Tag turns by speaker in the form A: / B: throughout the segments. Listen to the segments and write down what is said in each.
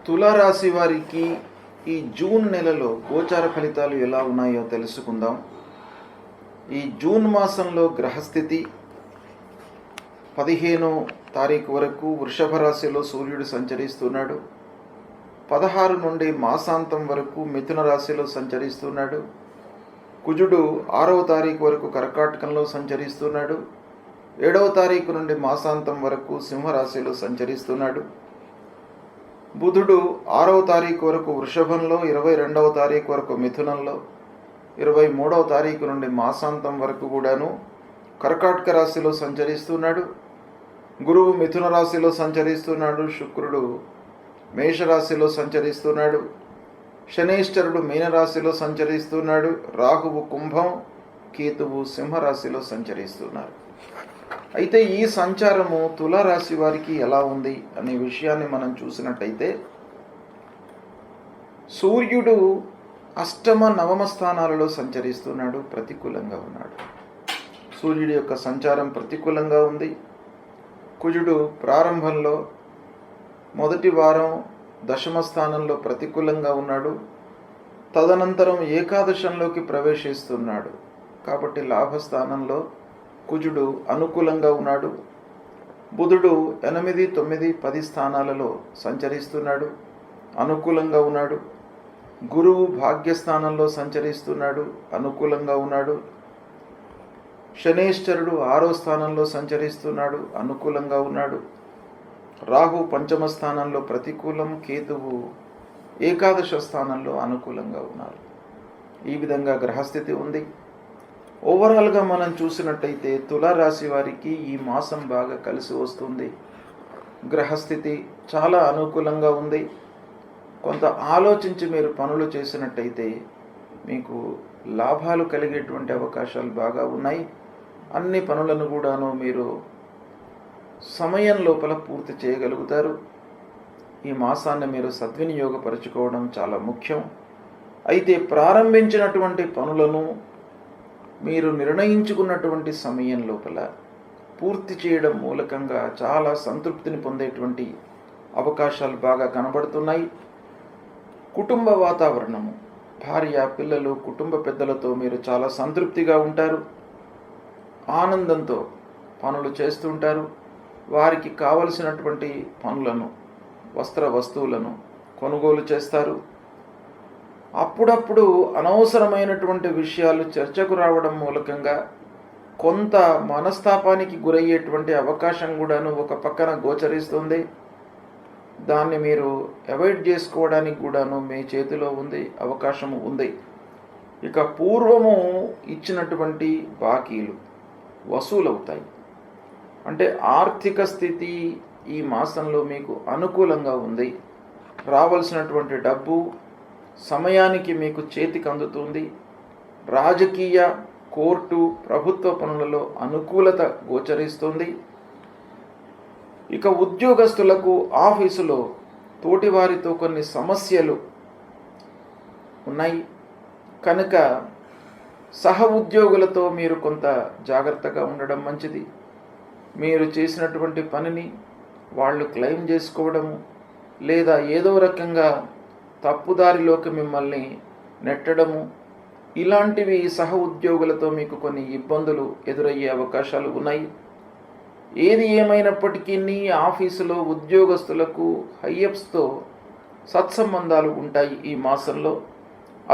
A: తులారాశి వారికి ఈ జూన్ నెలలో గోచార ఫలితాలు ఎలా ఉన్నాయో తెలుసుకుందాం. ఈ జూన్ మాసంలో గ్రహస్థితి 15వ తారీఖు వరకు వృషభ రాశిలో సూర్యుడు సంచరిస్తున్నాడు. 16 నుండి మాసాంతం వరకు మిథున రాశిలో సంచరిస్తున్నాడు. కుజుడు 6వ తారీఖు వరకు కర్కాటకంలో సంచరిస్తున్నాడు. 7వ తారీఖు నుండి మాసాంతం వరకు సింహరాశిలో సంచరిస్తున్నాడు. బుధుడు 6వ తారీఖు వరకు వృషభంలో, 22వ తారీఖు వరకు మిథునంలో, 23వ తారీఖు నుండి మాసాంతం వరకు కూడాను కర్కాటక రాశిలో సంచరిస్తున్నాడు. గురువు మిథున రాశిలో సంచరిస్తున్నాడు. శుక్రుడు మేషరాశిలో సంచరిస్తున్నాడు. శనైశ్చరుడు మీనరాశిలో సంచరిస్తున్నాడు. రాహువు కుంభం, కేతువు సింహరాశిలో సంచరిస్తున్నారు. అయితే ఈ సంచారము తులారాశి వారికి ఎలా ఉంది అనే విషయాన్ని మనం చూసినట్టయితే, సూర్యుడు అష్టమ నవమ స్థానాలలో సంచరిస్తున్నాడు, ప్రతికూలంగా ఉన్నాడు. సూర్యుడి యొక్క సంచారం ప్రతికూలంగా ఉంది. కుజుడు ప్రారంభంలో మొదటి వారం దశమ స్థానంలో ప్రతికూలంగా ఉన్నాడు. తదనంతరం ఏకాదశంలోకి ప్రవేశిస్తున్నాడు. కాబట్టి లాభస్థానంలో కుజుడు అనుకూలంగా ఉన్నాడు. బుధుడు 8, 9, 10 స్థానాలలో సంచరిస్తున్నాడు, అనుకూలంగా ఉన్నాడు. గురువు భాగ్యస్థానంలో సంచరిస్తున్నాడు, అనుకూలంగా ఉన్నాడు. శనైశ్చరుడు 6వ స్థానంలో సంచరిస్తున్నాడు, అనుకూలంగా ఉన్నాడు. రాహు పంచమ స్థానంలో ప్రతికూలం, కేతువు ఏకాదశ స్థానంలో అనుకూలంగా ఉన్నారు. ఈ విధంగా గ్రహస్థితి ఉంది. ఓవరాల్గా మనం చూసినట్టయితే తులారాశి వారికి ఈ మాసం బాగా కలిసి వస్తుంది. గ్రహస్థితి చాలా అనుకూలంగా ఉంది. కొంత ఆలోచించి మీరు పనులు చేసినట్టయితే మీకు లాభాలు కలిగేటువంటి అవకాశాలు బాగా ఉన్నాయి. అన్ని పనులను కూడాను మీరు సమయం లోపల పూర్తి చేయగలుగుతారు. ఈ మాసాన్ని మీరు సద్వినియోగపరచుకోవడం చాలా ముఖ్యం. అయితే ప్రారంభించినటువంటి పనులను మీరు నిర్ణయించుకున్నటువంటి సమయం లోపల పూర్తి చేయడం మూలకంగా చాలా సంతృప్తిని పొందేటువంటి అవకాశాలు బాగా కనబడుతున్నాయి. కుటుంబ వాతావరణము, భార్య, పిల్లలు, కుటుంబ పెద్దలతో మీరు చాలా సంతృప్తిగా ఉంటారు. ఆనందంతో పనులు చేస్తుంటారు. వారికి కావలసినటువంటి పనులను, వస్త్ర వస్తువులను కొనుగోలు చేస్తారు. అప్పుడప్పుడు అనవసరమైనటువంటి విషయాలు చర్చకు రావడం మూలకంగా కొంత మనస్తాపానికి గురయ్యేటువంటి అవకాశం కూడాను ఒక పక్కన గోచరిస్తుంది. దాన్ని మీరు అవాయిడ్ చేసుకోవడానికి కూడాను మీ చేతిలో ఉంది, అవకాశం ఉంది. ఇక పూర్వము ఇచ్చినటువంటి బాకీలు వసూలవుతాయి. అంటే ఆర్థిక స్థితి ఈ మాసంలో మీకు అనుకూలంగా ఉంది. రావాల్సినటువంటి డబ్బు సమయానికి మీకు చేతికి అందుతుంది. రాజకీయ, కోర్టు, ప్రభుత్వ పనులలో అనుకూలత గోచరిస్తుంది. ఇక ఉద్యోగస్తులకు ఆఫీసులో తోటివారితో కొన్ని సమస్యలు ఉన్నాయి కనుక సహ ఉద్యోగులతో మీరు కొంత జాగ్రత్తగా ఉండడం మంచిది. మీరు చేసినటువంటి పనిని వాళ్ళు క్లెయిమ్ చేసుకోవడము, లేదా ఏదో రకంగా తప్పుదారిలోకి మిమ్మల్ని నెట్టడము, ఇలాంటివి సహ ఉద్యోగులతో మీకు కొన్ని ఇబ్బందులు ఎదురయ్యే అవకాశాలు ఉన్నాయి. ఏది ఏమైనప్పటికీ ఆఫీసులో ఉద్యోగస్తులకు హైయప్స్తో సత్సంబంధాలు ఉంటాయి. ఈ మాసంలో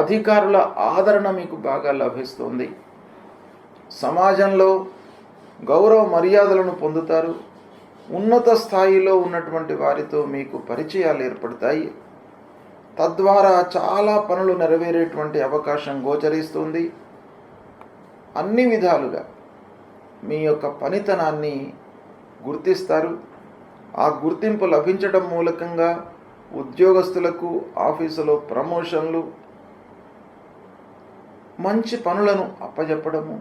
A: అధికారుల ఆదరణ మీకు బాగా లభిస్తుంది. సమాజంలో గౌరవ మర్యాదలను పొందుతారు. ఉన్నత స్థాయిలో ఉన్నటువంటి వారితో మీకు పరిచయాలు ఏర్పడతాయి. తద్వారా చాలా పనులు నెరవేరేటువంటి అవకాశం గోచరిస్తుంది. అన్ని విధాలుగా మీ యొక్క పనితనాన్ని గుర్తిస్తారు. ఆ గుర్తింపు లభించడం మూలకంగా ఉద్యోగస్తులకు ఆఫీసులో ప్రమోషన్లు, మంచి పనులను అప్పజెప్పడము,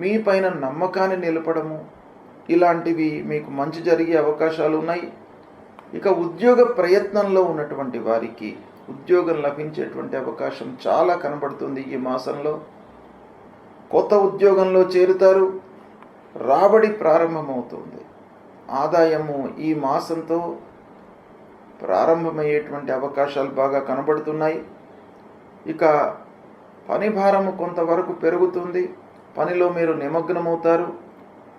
A: మీ పైన నమ్మకాన్ని నిలపడము, ఇలాంటివి మీకు మంచి జరిగే అవకాశాలు ఉన్నాయి. ఇక ఉద్యోగ ప్రయత్నంలో ఉన్నటువంటి వారికి ఉద్యోగం లభించేటువంటి అవకాశం చాలా కనబడుతుంది. ఈ మాసంలో కొత్త ఉద్యోగంలో చేరుతారు. రాబడి ప్రారంభమవుతుంది. ఆదాయము ఈ మాసంతో ప్రారంభమయ్యేటువంటి అవకాశాలు బాగా కనబడుతున్నాయి. ఇక పని భారము కొంతవరకు పెరుగుతుంది. పనిలో మీరు నిమగ్నమవుతారు.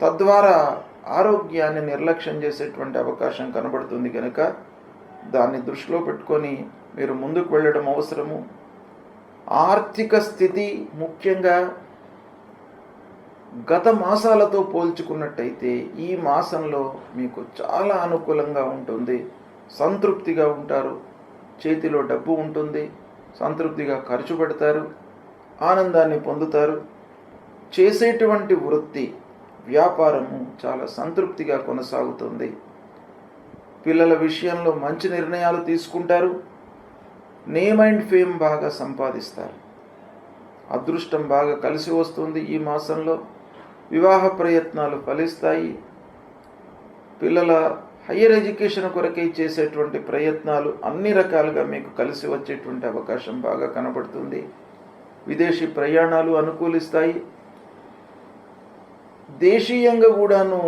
A: తద్వారా ఆరోగ్యాన్ని నిర్లక్ష్యం చేసేటువంటి అవకాశం కనబడుతుంది కనుక దాన్ని దృష్టిలో పెట్టుకొని మీరు ముందుకు వెళ్ళడం అవసరము. ఆర్థిక స్థితి ముఖ్యంగా గత మాసాలతో పోల్చుకున్నట్టయితే ఈ మాసంలో మీకు చాలా అనుకూలంగా ఉంటుంది. సంతృప్తిగా ఉంటారు. చేతిలో డబ్బు ఉంటుంది. సంతృప్తిగా ఖర్చు పెడతారు. ఆనందాన్ని పొందుతారు. చేసేటువంటి వృత్తి వ్యాపారము చాలా సంతృప్తిగా కొనసాగుతుంది. పిల్లల విషయంలో మంచి నిర్ణయాలు తీసుకుంటారు. నేమ్ అండ్ ఫేమ్ బాగా సంపాదిస్తారు. అదృష్టం బాగా కలిసి వస్తుంది ఈ మాసంలో. వివాహ ప్రయత్నాలు ఫలిస్తాయి. పిల్లల హయ్యర్ ఎడ్యుకేషన్ కొరకై చేసేటువంటి ప్రయత్నాలు అన్ని రకాలుగా మీకు కలిసి వచ్చేటువంటి అవకాశం బాగా కనబడుతుంది. విదేశీ ప్రయాణాలు అనుకూలిస్తాయి. దేశీయంగా కూడాను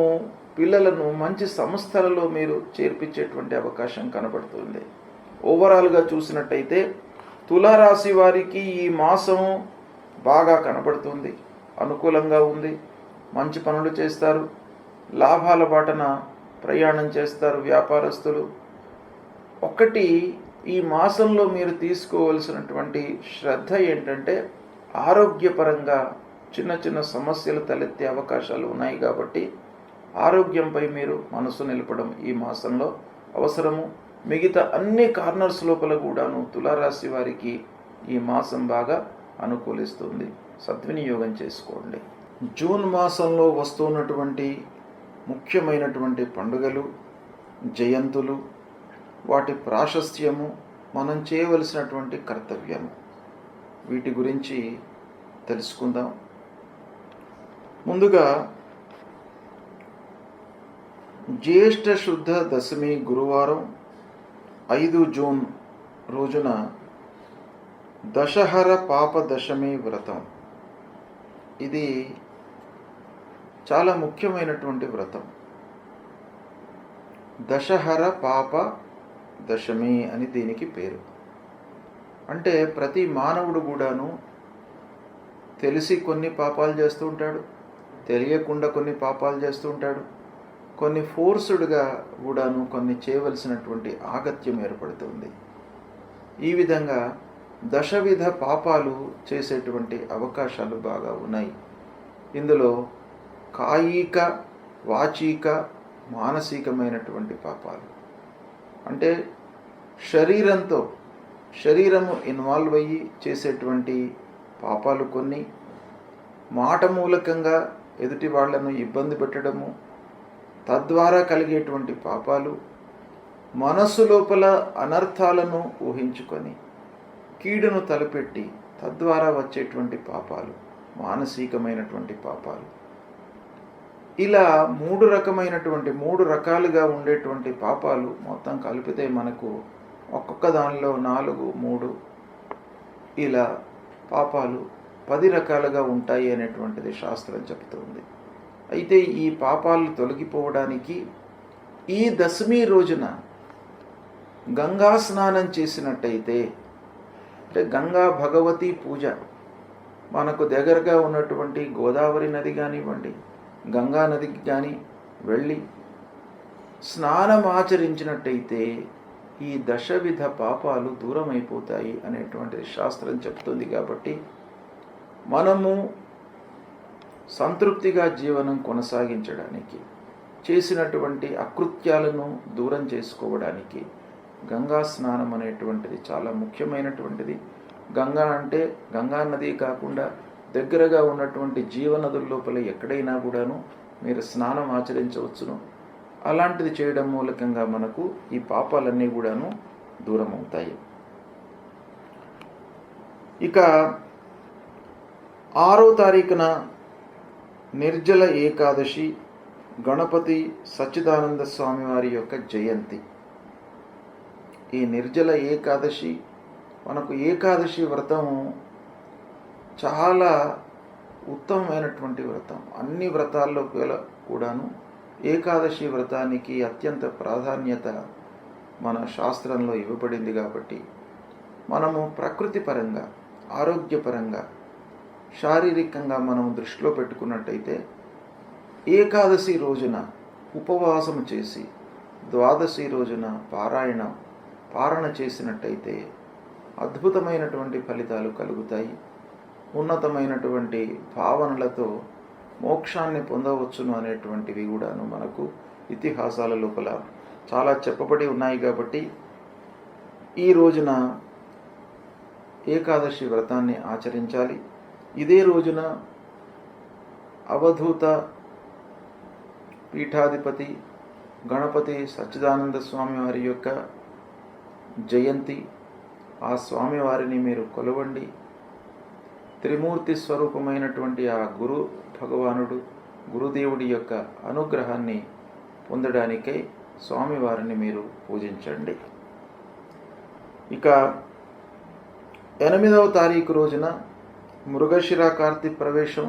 A: పిల్లలను మంచి సంస్థలలో మీరు చేర్పించేటువంటి అవకాశం కనబడుతుంది. ఓవరాల్గా చూసినట్టయితే తులారాశి వారికి ఈ మాసం బాగా కనబడుతుంది. అనుకూలంగా ఉంది. మంచి పనులు చేస్తారు. లాభాల బాటన ప్రయాణం చేస్తారు వ్యాపారస్తులు. ఒకటి ఈ మాసంలో మీరు తీసుకోవలసినటువంటి శ్రద్ధ ఏంటంటే ఆరోగ్యపరంగా చిన్న చిన్న సమస్యలు తలెత్తే అవకాశాలు ఉన్నాయి కాబట్టి ఆరోగ్యంపై మీరు మనసు నిలపడం ఈ మాసంలో అవసరము. మిగతా అన్ని కార్నర్స్ లోపల కూడాను తులారాశి వారికి ఈ మాసం బాగా అనుకూలిస్తుంది. సద్వినియోగం చేసుకోండి. జూన్ మాసంలో వస్తున్నటువంటి ముఖ్యమైనటువంటి పండుగలు, జయంతులు, వాటి ప్రాశస్త్యము, మనం చేయవలసినటువంటి కర్తవ్యము, వీటి గురించి తెలుసుకుందాం. ముందుగా జ్యేష్ఠ శుద్ధ దశమి గురువారం 5 జూన్ రోజున దశహర పాప దశమి వ్రతం. ఇది చాలా ముఖ్యమైనటువంటి వ్రతం. దశహర పాప దశమి అని దీనికి పేరు. అంటే ప్రతి మానవుడు కూడాను తెలిసి కొన్ని పాపాలు చేస్తూ ఉంటాడు, తెలియకుండా కొన్ని పాపాలు చేస్తూ ఉంటాడు, కొన్ని ఫోర్స్డ్గా కూడాను కొన్ని చేయవలసినటువంటి ఆగత్యం ఏర్పడుతుంది. ఈ విధంగా దశవిధ పాపాలు చేసేటువంటి అవకాశాలు బాగా ఉన్నాయి. ఇందులో కాయిక, వాచిక, మానసికమైనటువంటి పాపాలు అంటే శరీరము ఇన్వాల్వ్ అయ్యి చేసేటువంటి పాపాలు కొన్ని, మాట మూలకంగా ఎదుటి వాళ్లను ఇబ్బంది పెట్టడము, తద్వారా కలిగేటువంటి పాపాలు, మనస్సు లోపల అనర్థాలను ఊహించుకొని కీడును తలపెట్టి తద్వారా వచ్చేటువంటి పాపాలు మానసికమైనటువంటి పాపాలు. ఇలా మూడు రకాలుగా ఉండేటువంటి పాపాలు మొత్తం కలిపితే మనకు ఒక్కొక్క దానిలో 4, 3 ఇలా పాపాలు 10 రకాలుగా ఉంటాయి అనేటువంటిది శాస్త్రం చెబుతుంది. అయితే ఈ పాపాలు తొలగిపోవడానికి ఈ దశమి రోజున గంగా స్నానం చేసినట్టయితే, అంటే గంగా భగవతి పూజ, మనకు దగ్గరగా ఉన్నటువంటి గోదావరి నది కానివ్వండి, గంగా నదికి కానీ వెళ్ళి స్నానం ఆచరించినట్టయితే ఈ దశవిధ పాపాలు దూరం అయిపోతాయి అనేటువంటిది శాస్త్రం చెప్తుంది. కాబట్టి మనము సంతృప్తిగా జీవనం కొనసాగించడానికి, చేసినటువంటి అకృత్యాలను దూరం చేసుకోవడానికి గంగా స్నానం అనేటువంటిది చాలా ముఖ్యమైనటువంటిది. గంగా అంటే గంగా నది కాకుండా దగ్గరగా ఉన్నటువంటి జీవనదుల లోపల ఎక్కడైనా కూడాను మీరు స్నానం ఆచరించవచ్చును. అలాంటిది చేయడం మూలకంగా మనకు ఈ పాపాలన్నీ కూడాను దూరం అవుతాయి. ఇక 6వ తారీఖున నిర్జల ఏకాదశి, గణపతి సచ్చిదానంద స్వామి వారి యొక్క జయంతి. ఈ నిర్జల ఏకాదశి, మనకు ఏకాదశి వ్రతం చాలా ఉత్తమమైనటువంటి వ్రతం. అన్ని వ్రతాల్లో కూడాను ఏకాదశి వ్రతానికి అత్యంత ప్రాధాన్యత మన శాస్త్రంలో ఇవ్వబడింది. కాబట్టి మనము ప్రకృతి పరంగా, ఆరోగ్యపరంగా, శారీరకంగా మనం దృష్టిలో పెట్టుకున్నట్టయితే ఏకాదశి రోజున ఉపవాసం చేసి ద్వాదశి రోజున పారణ చేసినట్టయితే అద్భుతమైనటువంటి ఫలితాలు కలుగుతాయి. ఉన్నతమైనటువంటి భావనలతో మోక్షాన్ని పొందవచ్చును అనేటువంటివి కూడాను మనకు ఇతిహాసాల లోపల చాలా చెప్పబడి ఉన్నాయి. కాబట్టి ఈ రోజున ఏకాదశి వ్రతాన్ని ఆచరించాలి. ఇదే రోజున అవధూత పీఠాధిపతి గణపతి సచ్చిదానంద స్వామి వారి యొక్క జయంతి. ఆ స్వామివారిని మీరు కొలవండి. త్రిమూర్తి స్వరూపమైనటువంటి ఆ గురు భగవానుడు, గురుదేవుడి యొక్క అనుగ్రహాన్ని పొందడానికై స్వామివారిని మీరు పూజించండి. ఇక 8వ తారీఖు రోజున మృగశిర కార్తీ ప్రవేశం.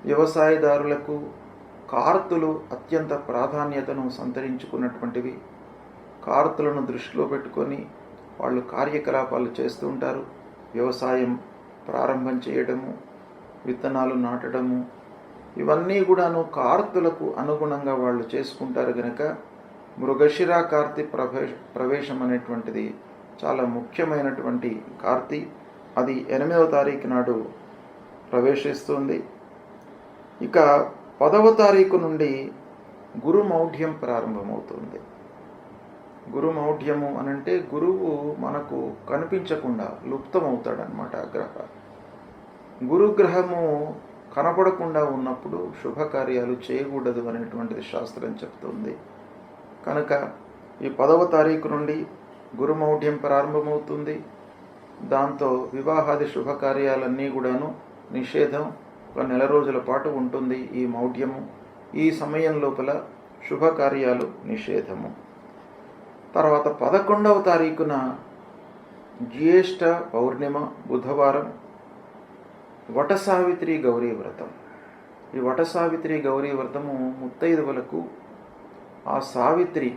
A: వ్యవసాయదారులకు కార్తులు అత్యంత ప్రాధాన్యతను సంతరించుకున్నటువంటివి. కార్తులను దృష్టిలో పెట్టుకొని వాళ్ళు కార్యకలాపాలు చేస్తూ ఉంటారు. వ్యవసాయం ప్రారంభం చేయడము, విత్తనాలు నాటడము, ఇవన్నీ కూడాను కార్తులకు అనుగుణంగా వాళ్ళు చేసుకుంటారు. కనుక మృగశిర కార్తీ ప్రవేశం అనేటువంటిది చాలా ముఖ్యమైనటువంటి కార్తీ. అది 8వ తారీఖు నాడు ప్రవేశిస్తుంది. ఇక 10వ తారీఖు నుండి గురుమౌఢ్యం ప్రారంభమవుతుంది. గురుమౌఢ్యము అనంటే గురువు మనకు కనిపించకుండా లుప్తమవుతాడనమాట. గురుగ్రహము కనపడకుండా ఉన్నప్పుడు శుభకార్యాలు చేయకూడదు అనేటువంటిది శాస్త్రం చెప్తుంది. కనుక ఈ 10వ తారీఖు నుండి గురుమౌఢ్యం ప్రారంభమవుతుంది. దాంతో వివాహాది శుభకార్యాలన్నీ కూడాను నిషేధం. ఒక నెల రోజుల పాటు ఉంటుంది ఈ మౌఢ్యము. ఈ సమయం లోపల శుభకార్యాలు నిషేధము. తర్వాత 11వ తారీఖున జ్యేష్ఠ పౌర్ణిమ బుధవారం వటసావిత్రి గౌరీ వ్రతం. ఈ వటసావిత్రి గౌరీ వ్రతము ముత్తైదువులకు ఆ సావిత్రి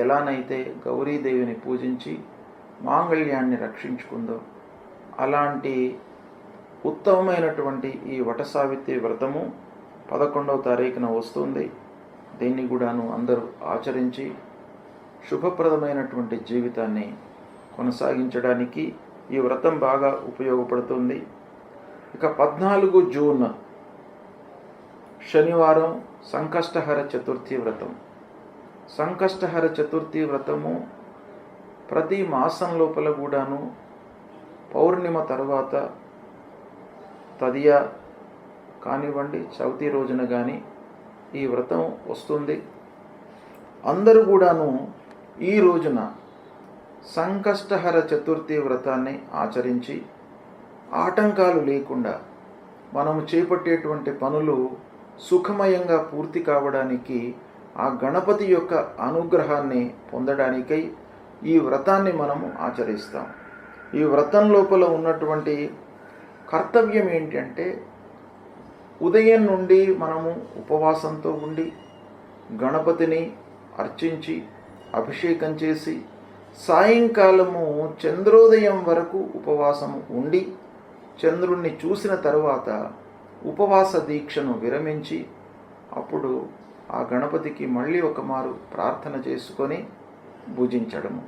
A: ఎలానైతే గౌరీదేవిని పూజించి మాంగళ్యాన్ని రక్షించుకుందో అలాంటి ఉత్తమమైనటువంటి ఈ వటసావిత్రి వ్రతము 11వ తారీఖున వస్తుంది. దీన్ని కూడాను అందరూ ఆచరించి శుభప్రదమైనటువంటి జీవితాన్ని కొనసాగించడానికి ఈ వ్రతం బాగా ఉపయోగపడుతుంది. ఇక 14 జూన్ శనివారం సంకష్టహర చతుర్థి వ్రతం. సంకష్టహర చతుర్థి వ్రతము ప్రతి మాసం లోపల కూడాను పౌర్ణిమ తర్వాత తదియ కానివ్వండి, చవితి రోజున కానీ ఈ వ్రతం వస్తుంది. అందరూ కూడాను ఈ రోజున సంకష్టహర చతుర్థి వ్రతాన్ని ఆచరించి ఆటంకాలు లేకుండా మనము చేపట్టేటువంటి పనులు సుఖమయంగా పూర్తి కావడానికి, ఆ గణపతి యొక్క అనుగ్రహాన్ని పొందడానికై ఈ వ్రతాన్ని మనము ఆచరిస్తాం. ఈ వ్రతం లోపల ఉన్నటువంటి కర్తవ్యం ఏంటంటే ఉదయం నుండి మనము ఉపవాసంతో ఉండి గణపతిని అర్చించి అభిషేకం చేసి సాయంకాలము చంద్రోదయం వరకు ఉపవాసము ఉండి చంద్రుణ్ణి చూసిన తరువాత ఉపవాస దీక్షను విరమించి అప్పుడు ఆ గణపతికి మళ్ళీ ఒకమారు ప్రార్థన చేసుకొని పూజించడము.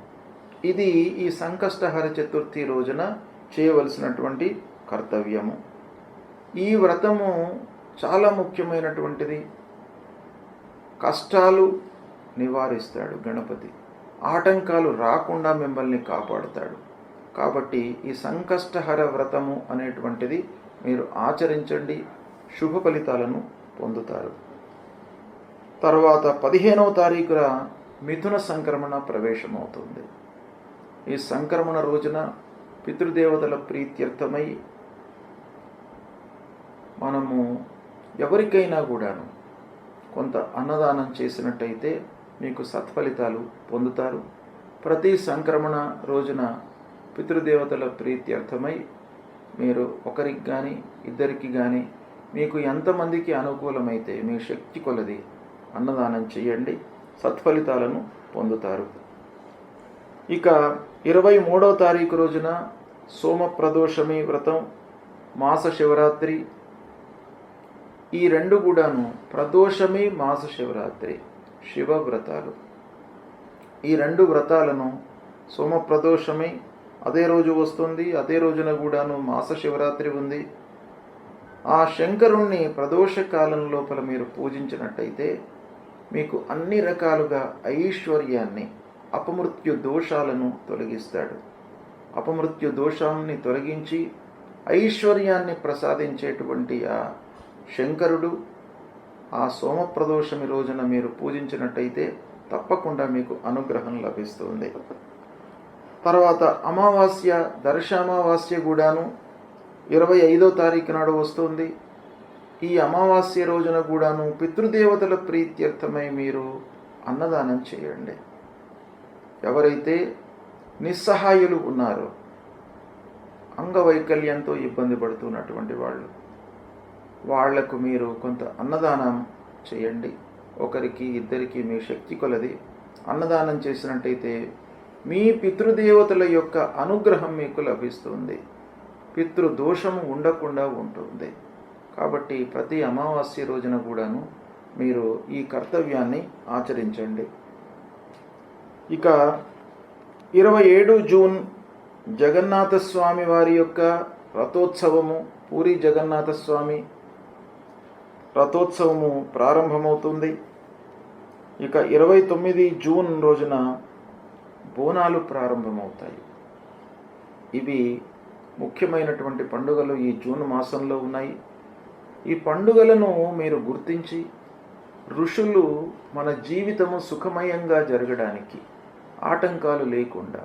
A: ఇది ఈ సంకష్టహర చతుర్థి రోజున చేయవలసినటువంటి కర్తవ్యము. ఈ వ్రతము చాలా ముఖ్యమైనటువంటిది. కష్టాలు నివారిస్తాడు గణపతి, ఆటంకాలు రాకుండా మిమ్మల్ని కాపాడుతాడు. కాబట్టి ఈ సంకష్టహర వ్రతము అనేటువంటిది మీరు ఆచరించండి, శుభ ఫలితాలను పొందుతారు. తర్వాత 15వ తారీఖున మిథున సంక్రమణ ప్రవేశమవుతుంది. ఈ సంక్రమణ రోజున పితృదేవతల ప్రీత్యర్థమై మనము ఎవరికైనా కూడాను కొంత అన్నదానం చేసినట్టయితే మీకు సత్ఫలితాలు పొందుతారు. ప్రతి సంక్రమణ రోజున పితృదేవతల ప్రీత్యర్థమై మీరు ఒకరికి కానీ ఇద్దరికి కానీ మీకు ఎంతమందికి అనుకూలమైతే మీ శక్తి కొలది అన్నదానం చేయండి, సత్ఫలితాలను పొందుతారు. ఇక 23వ తారీఖు రోజున సోమ ప్రదోషమి వ్రతం, మాస శివరాత్రి. ఈ రెండు కూడాను ప్రదోషమి, మాస శివరాత్రి శివ వ్రతాలు. ఈ రెండు వ్రతాలను సోమ ప్రదోషమి అదే రోజు వస్తుంది, అదే రోజున కూడాను మాస శివరాత్రి ఉంది. ఆ శంకరుణ్ణి ప్రదోష కాలం లోపల మీరు పూజించినట్టయితే మీకు అన్ని రకాలుగా ఐశ్వర్యాన్ని, అపమృత్యు దోషాలను తొలగిస్తాడు. అపమృత్యు దోషాన్ని తొలగించి ఐశ్వర్యాన్ని ప్రసాదించేటువంటి ఆ శంకరుడు ఆ సోమ ప్రదోషమి రోజున మీరు పూజించినట్టయితే తప్పకుండా మీకు అనుగ్రహం లభిస్తుంది. తర్వాత అమావాస్య, దర్శామావాస్య కూడాను 25వ తారీఖు నాడు వస్తుంది. ఈ అమావాస్య రోజున కూడాను పితృదేవతల ప్రీత్యర్థమై మీరు అన్నదానం చేయండి. ఎవరైతే నిస్సహాయులు ఉన్నారో, అంగవైకల్యంతో ఇబ్బంది పడుతున్నటువంటి వాళ్లకు మీరు కొంత అన్నదానం చేయండి. ఒకరికి ఇద్దరికి మీ శక్తి కొలది అన్నదానం చేసినట్టయితే మీ పితృదేవతల యొక్క అనుగ్రహం మీకు లభిస్తుంది. పితృదోషము ఉండకుండా ఉంటుంది. కాబట్టి ప్రతి అమావాస్య రోజున కూడాను మీరు ఈ కర్తవ్యాన్ని ఆచరించండి. ఇక 27 జూన్ జగన్నాథ స్వామి వారి యొక్క రథోత్సవము, పూరి జగన్నాథ స్వామి రథోత్సవము ప్రారంభమవుతుంది. ఇక 29 జూన్ రోజున బోనాలు ప్రారంభమవుతాయి. ఇవి ముఖ్యమైనటువంటి పండుగలు ఈ జూన్ మాసంలో ఉన్నాయి. ఈ పండుగలను మీరు గుర్తించి ఋషులు మన జీవితము సుఖమయంగా జరగడానికి, ఆటంకాలు లేకుండా,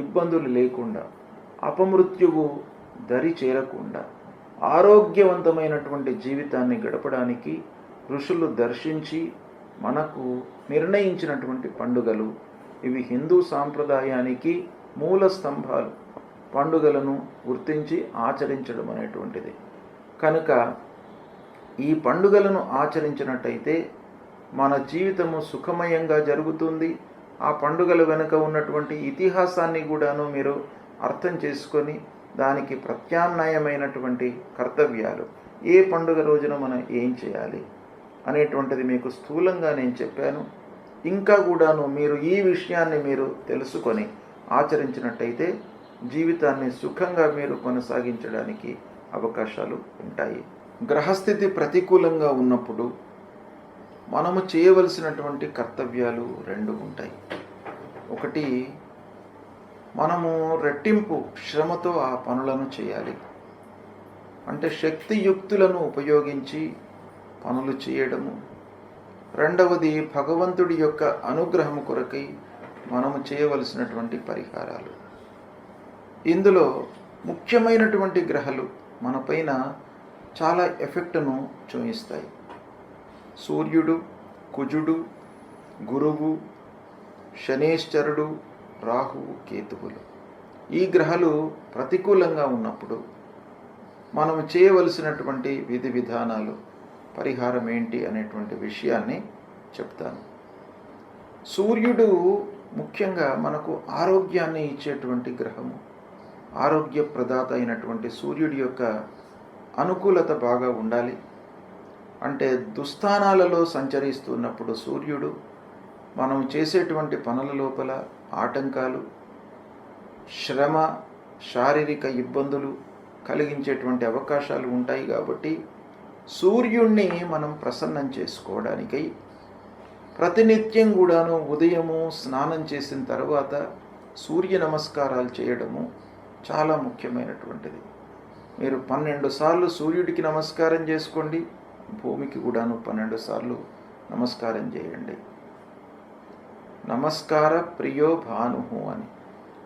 A: ఇబ్బందులు లేకుండా, అపమృత్యువు దరి చేరకుండా ఆరోగ్యవంతమైనటువంటి జీవితాన్ని గడపడానికి ఋషులు దర్శించి మనకు నిర్ణయించినటువంటి పండుగలు ఇవి. హిందూ సాంప్రదాయానికి మూల స్తంభాలు. పండుగలను గుర్తించి ఆచరించడం అనేటువంటిది. కనుక ఈ పండుగలను ఆచరించినట్టయితే మన జీవితము సుఖమయంగా జరుగుతుంది. ఆ పండుగల వెనుక ఉన్నటువంటి ఇతిహాసాన్ని కూడాను మీరు అర్థం చేసుకొని దానికి ప్రత్యామ్నాయమైనటువంటి కర్తవ్యాలు, ఏ పండుగ రోజున మనం ఏం చేయాలి అనేటువంటిది మీకు స్థూలంగా నేను చెప్పాను. ఇంకా కూడాను మీరు ఈ విషయాన్ని మీరు తెలుసుకొని ఆచరించినట్టయితే జీవితాన్ని సుఖంగా మీరు కొనసాగించడానికి అవకాశాలు ఉంటాయి. గ్రహస్థితి ప్రతికూలంగా ఉన్నప్పుడు మనము చేయవలసినటువంటి కర్తవ్యాలు రెండు ఉంటాయి. ఒకటి, మనము రెట్టింపు శ్రమతో ఆ పనులను చేయాలి. అంటే శక్తియుక్తులను ఉపయోగించి పనులు చేయడము. రెండవది, భగవంతుడి యొక్క అనుగ్రహం కొరకై మనము చేయవలసినటువంటి పరిహారాలు. ఇందులో ముఖ్యమైనటువంటి గ్రహాలు మనపైన చాలా ఎఫెక్ట్ను చూపిస్తాయి. సూర్యుడు, కుజుడు, గురువు, శనేశ్వరుడు, రాహువు, కేతువులు. ఈ గ్రహాలు ప్రతికూలంగా ఉన్నప్పుడు మనం చేయవలసినటువంటి విధి విధానాలు, పరిహారం ఏంటి అనేటువంటి విషయాన్ని చెప్తాను. సూర్యుడు ముఖ్యంగా మనకు ఆరోగ్యాన్ని ఇచ్చేటువంటి గ్రహము. ఆరోగ్య ప్రదాత అయినటువంటి సూర్యుడి యొక్క అనుకూలత బాగా ఉండాలి. అంటే దుస్థానాలలో సంచరిస్తున్నప్పుడు సూర్యుడు మనం చేసేటువంటి పనుల లోపల ఆటంకాలు, శ్రమ, శారీరక ఇబ్బందులు కలిగించేటువంటి అవకాశాలు ఉంటాయి. కాబట్టి సూర్యుణ్ణి మనం ప్రసన్నం చేసుకోవడానికై ప్రతినిత్యం కూడాను ఉదయము స్నానం చేసిన తర్వాత సూర్య నమస్కారాలు చేయడము చాలా ముఖ్యమైనటువంటిది. మీరు 12 సార్లు సూర్యుడికి నమస్కారం చేసుకోండి, భూమికి కూడాను 12 సార్లు నమస్కారం చేయండి. నమస్కార ప్రియో భానుహు అని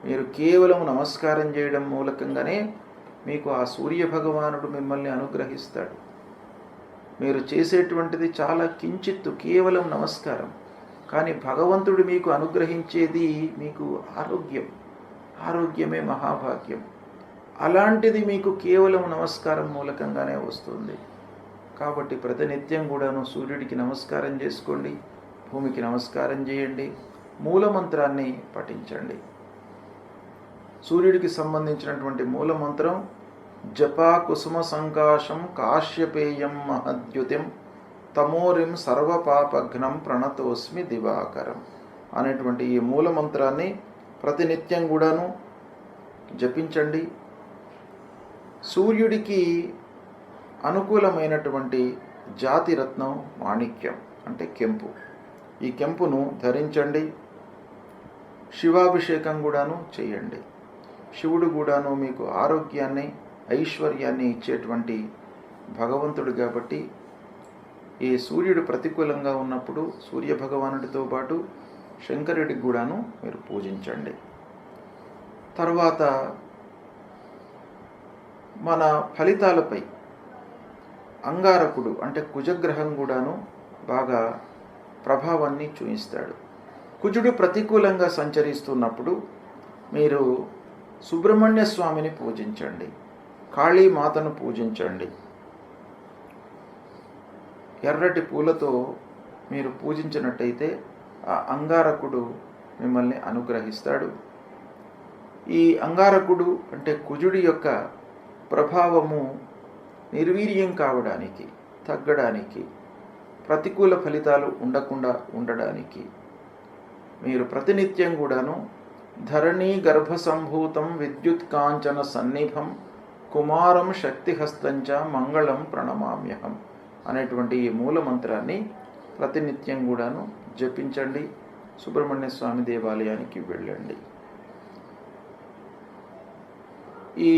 A: మీరు కేవలం నమస్కారం చేయడం మూలకంగానే మీకు ఆ సూర్య భగవానుడు మిమ్మల్ని అనుగ్రహిస్తాడు. మీరు చేసేటువంటిది చాలా కించిత్తు, కేవలం నమస్కారం. కానీ భగవంతుడు మీకు అనుగ్రహించేది మీకు ఆరోగ్యం. ఆరోగ్యమే మహాభాగ్యం. అలాంటిది మీకు కేవలం నమస్కారం మూలకంగానే వస్తుంది. కాబట్టి ప్రతినిత్యం కూడాను సూర్యుడికి నమస్కారం చేసుకోండి, భూమికి నమస్కారం చేయండి, మూలమంత్రాన్ని పఠించండి. సూర్యుడికి సంబంధించినటువంటి మూలమంత్రం జపా కుసుమ సంకాశం కాశ్యపేయం మహద్యుతిం తమోరిం సర్వపాపఘ్నం ప్రణతోస్మి దివాకరం అనేటువంటి ఈ మూలమంత్రాన్ని ప్రతినిత్యం కూడాను జపించండి. సూర్యుడికి అనుకూలమైనటువంటి జాతి రత్నం మాణిక్యం అంటే కెంపు. ఈ కెంపును ధరించండి. శివాభిషేకం కూడాను చేయండి. శివుడు కూడాను మీకు ఆరోగ్యాన్ని ఐశ్వర్యాన్ని ఇచ్చేటువంటి భగవంతుడు కాబట్టి ఈ సూర్యుడు ప్రతికూలంగా ఉన్నప్పుడు సూర్య భగవానుడితో పాటు శంకరుడికి కూడాను మీరు పూజించండి. తర్వాత మన ఫలితాలపై అంగారకుడు అంటే కుజగ్రహం కూడాను బాగా ప్రభావాన్ని చూపిస్తాడు. కుజుడు ప్రతికూలంగా సంచరిస్తున్నప్పుడు మీరు సుబ్రహ్మణ్య స్వామిని పూజించండి, కాళీమాతను పూజించండి. ఎర్రటి పూలతో మీరు పూజించినట్టయితే ఆ అంగారకుడు మిమ్మల్ని అనుగ్రహిస్తాడు. ఈ అంగారకుడు అంటే కుజుడి యొక్క ప్రభావము నిర్వీర్యం కావడానికి, తగ్గడానికి, ప్రతికూల ఫలితాలు ఉండకుండా ఉండడానికి మీరు ప్రతినిత్యం కూడాను ధరణీ గర్భసంభూతం విద్యుత్ కాంచన సన్నిభం కుమారం శక్తిహస్తంచ మంగళం ప్రణమామ్యహం అనేటువంటి ఈ మూలమంత్రాన్ని ప్రతినిత్యం కూడాను జపించండి. సుబ్రహ్మణ్య స్వామి దేవాలయానికి వెళ్ళండి. ఈ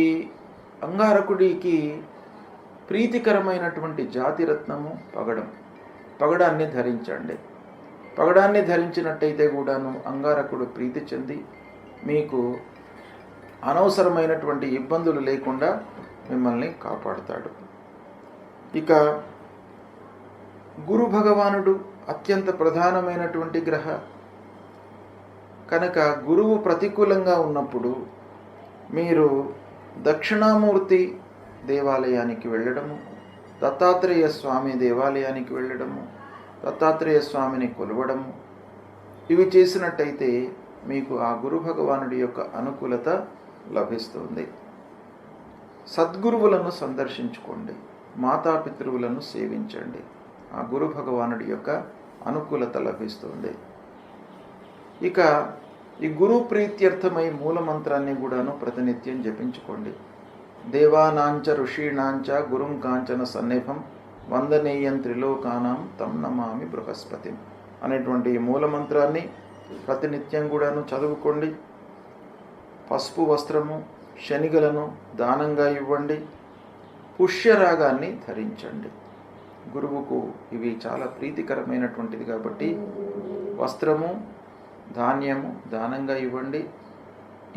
A: అంగారకుడికి ప్రీతికరమైనటువంటి జాతిరత్నము పగడం. పగడాన్ని ధరించండి. పగడాన్ని ధరించినట్టయితే కూడాను అంగారకుడు ప్రీతి చెంది మీకు అనవసరమైనటువంటి ఇబ్బందులు లేకుండా మిమ్మల్ని కాపాడుతాడు. ఇక గురు భగవానుడు అత్యంత ప్రధానమైనటువంటి గ్రహ కనుక గురువు ప్రతికూలంగా ఉన్నప్పుడు మీరు దక్షిణామూర్తి దేవాలయానికి వెళ్ళడము, దత్తాత్రేయ స్వామి దేవాలయానికి వెళ్ళడము, దత్తాత్రేయ స్వామిని కొలవడము, ఇవి చేసినట్టయితే మీకు ఆ గురు భగవానుడి యొక్క అనుకూలత లభిస్తుంది. సద్గురువులను సందర్శించుకోండి, మాతాపితృవులను సేవించండి. ఆ గురు భగవానుడి యొక్క అనుకూలత లభిస్తుంది. ఇక ఈ గురు ప్రీత్యర్థమై మూలమంత్రాన్ని కూడాను ప్రతినిత్యం జపించుకోండి. దేవానాంచ ఋషీణాంచ గురుం కాంచన సన్నిభం వందనీయం త్రిలోకానాం తం నమామి బృహస్పతిం అనేటువంటి ఈ మూలమంత్రాన్ని ప్రతినిత్యం కూడాను చదువుకోండి. పసుపు వస్త్రము, శనిగలను దానంగా ఇవ్వండి. పుష్యరాగాన్ని ధరించండి. గురువుకు ఇవి చాలా ప్రీతికరమైనటువంటిది కాబట్టి వస్త్రము, ధాన్యము దానంగా ఇవ్వండి.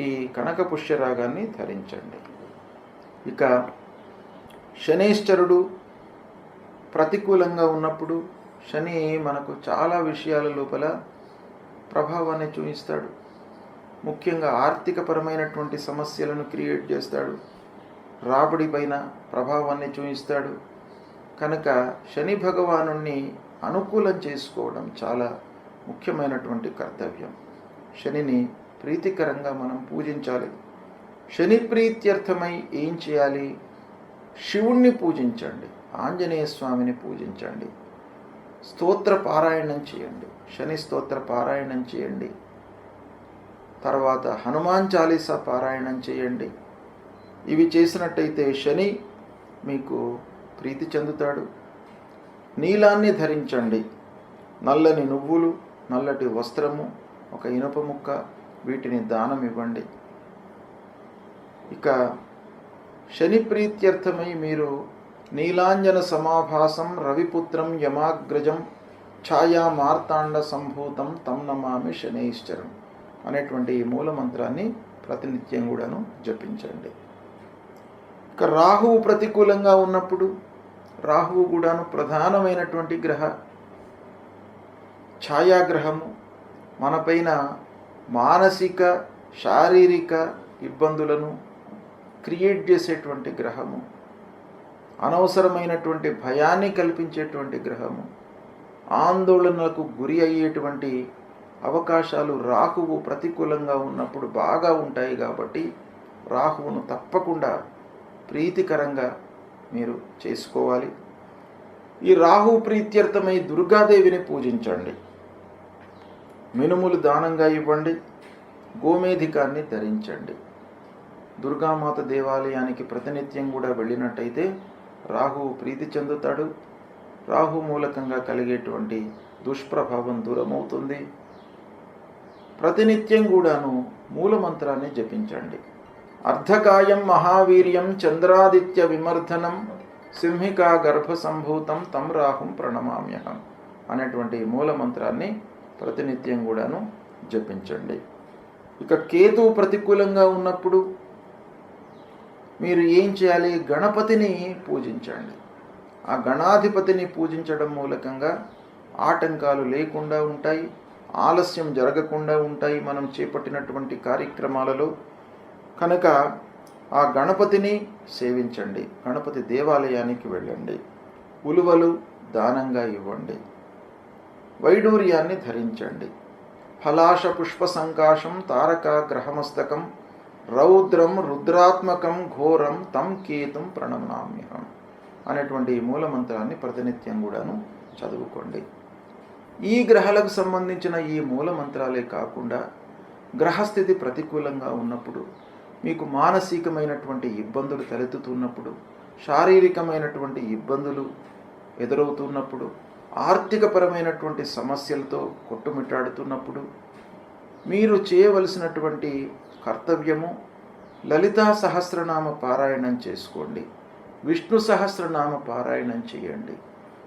A: ఈ కనక పుష్యరాగాన్ని ధరించండి. ఇక శనైశ్చరుడు ప్రతికూలంగా ఉన్నప్పుడు శని మనకు చాలా విషయాల లోపల ప్రభావాన్ని చూపిస్తాడు. ముఖ్యంగా ఆర్థికపరమైనటువంటి సమస్యలను క్రియేట్ చేస్తాడు. రాబడి పైన ప్రభావాన్ని చూపిస్తాడు. కనుక శని భగవానుణ్ణి అనుకూలం చేసుకోవడం చాలా ముఖ్యమైనటువంటి కర్తవ్యం. శనిని ప్రీతికరంగా మనం పూజించాలి. శని ప్రీత్యర్థమై ఏం చేయాలి? శివుణ్ణి పూజించండి, ఆంజనేయ స్వామిని పూజించండి, స్తోత్ర పారాయణం చేయండి, శని స్తోత్ర పారాయణం చేయండి. తర్వాత హనుమాన్ చాలీసా పారాయణం చేయండి. ఇవి చేసినట్టయితే శని మీకు ప్రీతి చెందుతాడు. నీలాన్ని ధరించండి. నల్లని నువ్వులు, నల్లటి వస్త్రము, ఒక ఇనుప ముక్క, వీటిని దానం ఇవ్వండి. ఇక శని ప్రీత్యర్థమై మీరు నీలాంజన సమాభాసం రవిపుత్రం యమాగ్రజం ఛాయా మార్తాండ సంభూతం తం నమామి శనైశ్చరం అనేటువంటి ఈ మూలమంత్రాన్ని ప్రతినిత్యం కూడాను జపించండి. ఇక రాహువు ప్రతికూలంగా ఉన్నప్పుడు, రాహువు కూడాను ప్రధానమైనటువంటి గ్రహ, ఛాయాగ్రహము, మనపైన మానసిక శారీరక ఇబ్బందులను క్రియేట్ చేసేటువంటి గ్రహము, అనవసరమైనటువంటి భయాన్ని కల్పించేటువంటి గ్రహము, ఆందోళనలకు గురి అయ్యేటువంటి అవకాశాలు రాహువు ప్రతికూలంగా ఉన్నప్పుడు బాగా ఉంటాయి. కాబట్టి రాహువును తప్పకుండా ప్రీతికరంగా మీరు చేసుకోవాలి. ఈ రాహు ప్రీత్యర్థమై దుర్గాదేవిని పూజించండి. మినుములు దానంగా ఇవ్వండి. గోమేధికాన్ని ధరించండి. దుర్గామాత దేవాలయానికి ప్రతినిత్యం కూడా వెళ్ళినట్టయితే రాహువు ప్రీతి చెందుతాడు. రాహు మూలకంగా కలిగేటువంటి దుష్ప్రభావం దూరమవుతుంది. ప్రతినిత్యం కూడాను మూలమంత్రాన్ని జపించండి. అర్ధకాయం మహావీర్యం చంద్రాదిత్య విమర్ధనం సింహికా గర్భ సంభూతం తం రాహుం ప్రణమామ్యహం అనేటువంటి మూలమంత్రాన్ని ప్రతినిత్యం కూడాను జపించండి. ఇక కేతు ప్రతికూలంగా ఉన్నప్పుడు మీరు ఏం చేయాలి? గణపతిని పూజించండి. ఆ గణాధిపతిని పూజించడం మూలకంగా ఆటంకాలు లేకుండా ఉంటాయి, ఆలస్యం జరగకుండా ఉంటాయి మనం చేపట్టినటువంటి కార్యక్రమాలలో. కనుక ఆ గణపతిని సేవించండి. గణపతి దేవాలయానికి వెళ్ళండి. ఉలువలు దానంగా ఇవ్వండి. వైడూర్యాన్ని ధరించండి. ఫలాశ పుష్ప సంకాశం తారక గ్రహమస్తకం రౌద్రం రుద్రాత్మకం ఘోరం తం కేతుం ప్రణమామ్యహం అనేటువంటి మూలమంత్రాన్ని ప్రతినిత్యం కూడాను చదువుకోండి. ఈ గ్రహాలకు సంబంధించిన ఈ మూలమంత్రాలే కాకుండా గ్రహస్థితి ప్రతికూలంగా ఉన్నప్పుడు, మీకు మానసికమైనటువంటి ఇబ్బందులు తలెత్తుతున్నప్పుడు, శారీరకమైనటువంటి ఇబ్బందులు ఎదురవుతున్నప్పుడు, ఆర్థికపరమైనటువంటి సమస్యలతో కొట్టుమిట్టాడుతున్నప్పుడు మీరు చేయవలసినటువంటి కర్తవ్యము లలితా సహస్రనామ పారాయణం చేసుకోండి. విష్ణు సహస్రనామ పారాయణం చేయండి.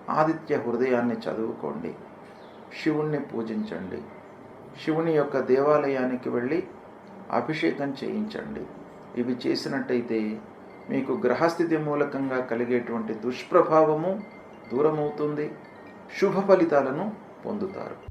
A: ఆదిత్య హృదయాన్ని చదువుకోండి. శివుణ్ణి పూజించండి. శివుని యొక్క దేవాలయానికి వెళ్ళి అభిషేకం చేయించండి. ఇవి చేసినట్టయితే మీకు గ్రహస్థితి మూలకంగా కలిగేటువంటి దుష్ప్రభావము దూరమవుతుంది. శుభ ఫలితాలను పొందుతారు.